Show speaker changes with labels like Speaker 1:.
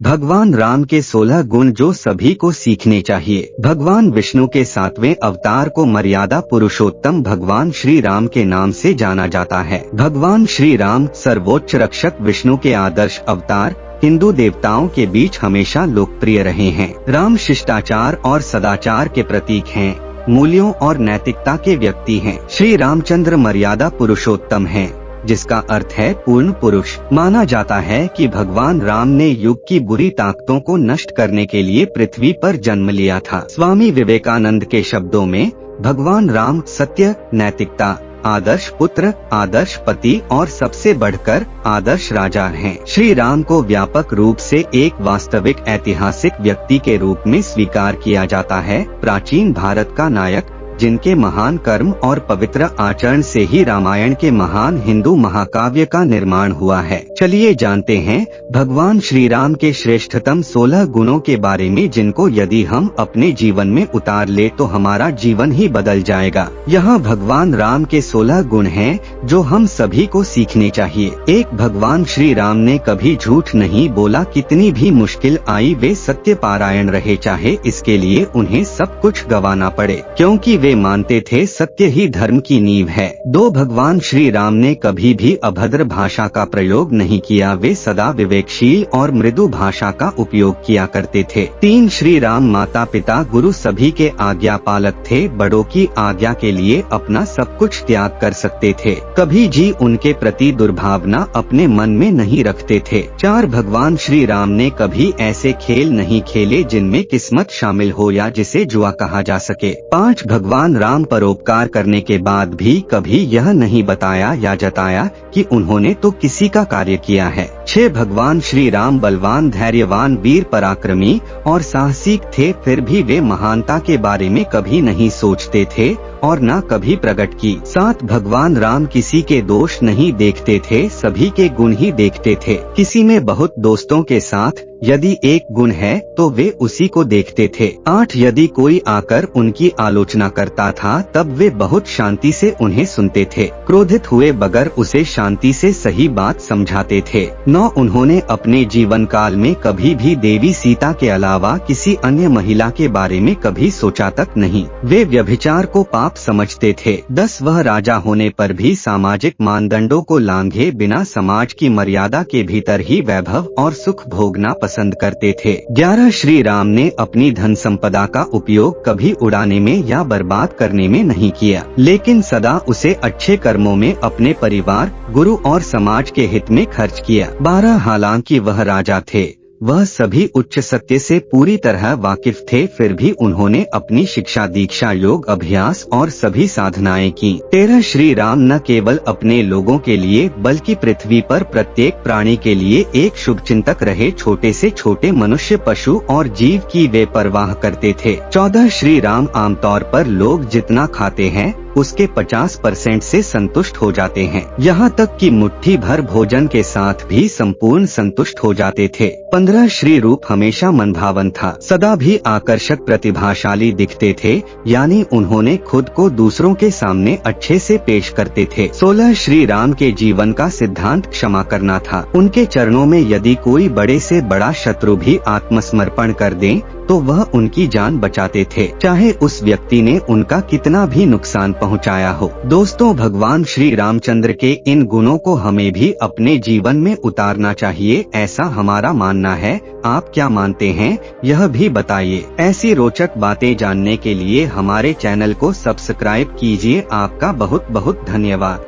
Speaker 1: भगवान राम के 16 गुण जो सभी को सीखने चाहिए। भगवान विष्णु के 7वें अवतार को मर्यादा पुरुषोत्तम भगवान श्री राम के नाम से जाना जाता है। भगवान श्री राम सर्वोच्च रक्षक विष्णु के आदर्श अवतार हिंदू देवताओं के बीच हमेशा लोकप्रिय रहे हैं। राम शिष्टाचार और सदाचार के प्रतीक हैं, मूल्यों और नैतिकता के व्यक्ति हैं। श्री रामचंद्र मर्यादा पुरुषोत्तम हैं, जिसका अर्थ है पूर्ण पुरुष। माना जाता है कि भगवान राम ने युग की बुरी ताकतों को नष्ट करने के लिए पृथ्वी पर जन्म लिया था। स्वामी विवेकानंद के शब्दों में भगवान राम सत्य, नैतिकता, आदर्श पुत्र, आदर्श पति और सबसे बढ़कर आदर्श राजा हैं। श्री राम को व्यापक रूप से एक वास्तविक ऐतिहासिक व्यक्ति के रूप में स्वीकार किया जाता है। प्राचीन भारत का नायक, जिनके महान कर्म और पवित्र आचरण से ही रामायण के महान हिंदू महाकाव्य का निर्माण हुआ है। चलिए जानते हैं भगवान श्री राम के श्रेष्ठतम 16 गुणों के बारे में, जिनको यदि हम अपने जीवन में उतार ले तो हमारा जीवन ही बदल जाएगा। यहाँ भगवान राम के 16 गुण हैं जो हम सभी को सीखने चाहिए। 1. भगवान श्री राम ने कभी झूठ नहीं बोला। कितनी भी मुश्किल आई वे सत्य पारायण रहे, चाहे इसके लिए उन्हें सब कुछ गंवाना पड़े, क्योंकि वे मानते थे सत्य ही धर्म की नींव है। 2. भगवान श्री राम ने कभी भी अभद्र भाषा का प्रयोग नहीं किया। वे सदा विवेकशील और मृदु भाषा का उपयोग किया करते थे। 3. श्री राम माता पिता गुरु सभी के आज्ञा पालक थे। बड़ों की आज्ञा के लिए अपना सब कुछ त्याग कर सकते थे। कभी जी उनके प्रति दुर्भावना अपने मन में नहीं रखते थे। 4. भगवान श्री राम ने कभी ऐसे खेल नहीं खेले जिनमें किस्मत शामिल हो या जिसे जुआ कहा जा सके। 5. भगवान राम परोपकार करने के बाद भी कभी यह नहीं बताया या जताया कि उन्होंने तो किसी का कार्य किया है। 6. भगवान श्री राम बलवान, धैर्यवान, वीर, पराक्रमी और साहसिक थे, फिर भी वे महानता के बारे में कभी नहीं सोचते थे और न कभी प्रकट की। 7. भगवान राम किसी के दोष नहीं देखते थे, सभी के गुण ही देखते थे। किसी में बहुत दोस्तों के साथ यदि एक गुण है तो वे उसी को देखते थे। 8. यदि कोई आकर उनकी आलोचना करता था तब वे बहुत शांति से उन्हें सुनते थे, क्रोधित हुए बगैर उसे शांति से सही बात समझाते थे। 9. उन्होंने अपने जीवन काल में कभी भी देवी सीता के अलावा किसी अन्य महिला के बारे में कभी सोचा तक नहीं। वे व्यभिचार को पाप समझते थे। 10. वह राजा होने पर भी सामाजिक मानदंडों को लांघे बिना समाज की मर्यादा के भीतर ही वैभव और सुख भोगना पसंद करते थे। 11. श्री राम ने अपनी धन संपदा का उपयोग कभी उड़ाने में या बर्बाद करने में नहीं किया, लेकिन सदा उसे अच्छे कर्मों में अपने परिवार, गुरु और समाज के हित में खर्च किया। 12. हालांकि वह राजा थे, वह सभी उच्च सत्य से पूरी तरह वाकिफ थे, फिर भी उन्होंने अपनी शिक्षा, दीक्षा, योग अभ्यास और सभी साधनाएं की। 13. श्री राम न केवल अपने लोगों के लिए बल्कि पृथ्वी पर प्रत्येक प्राणी के लिए एक शुभ चिंतक रहे। छोटे से छोटे मनुष्य, पशु और जीव की वे परवाह करते थे। 14. श्री राम आमतौर पर लोग जितना खाते हैं उसके 50% से संतुष्ट हो जाते हैं, यहाँ तक कि मुट्ठी भर भोजन के साथ भी संपूर्ण संतुष्ट हो जाते थे। 15. श्री रूप हमेशा मनभावन था, सदा भी आकर्षक, प्रतिभाशाली दिखते थे, यानी उन्होंने खुद को दूसरों के सामने अच्छे से पेश करते थे। 16. श्री राम के जीवन का सिद्धांत क्षमा करना था। उनके चरणों में यदि कोई बड़े से बड़ा शत्रु भी आत्मसमर्पण कर दे तो वह उनकी जान बचाते थे, चाहे उस व्यक्ति ने उनका कितना भी नुकसान पहुंचाया हो। दोस्तों, भगवान श्री रामचंद्र के इन गुणों को हमें भी अपने जीवन में उतारना चाहिए, ऐसा हमारा मानना है। आप क्या मानते हैं, यह भी बताइए। ऐसी रोचक बातें जानने के लिए हमारे चैनल को सब्सक्राइब कीजिए। आपका बहुत बहुत धन्यवाद।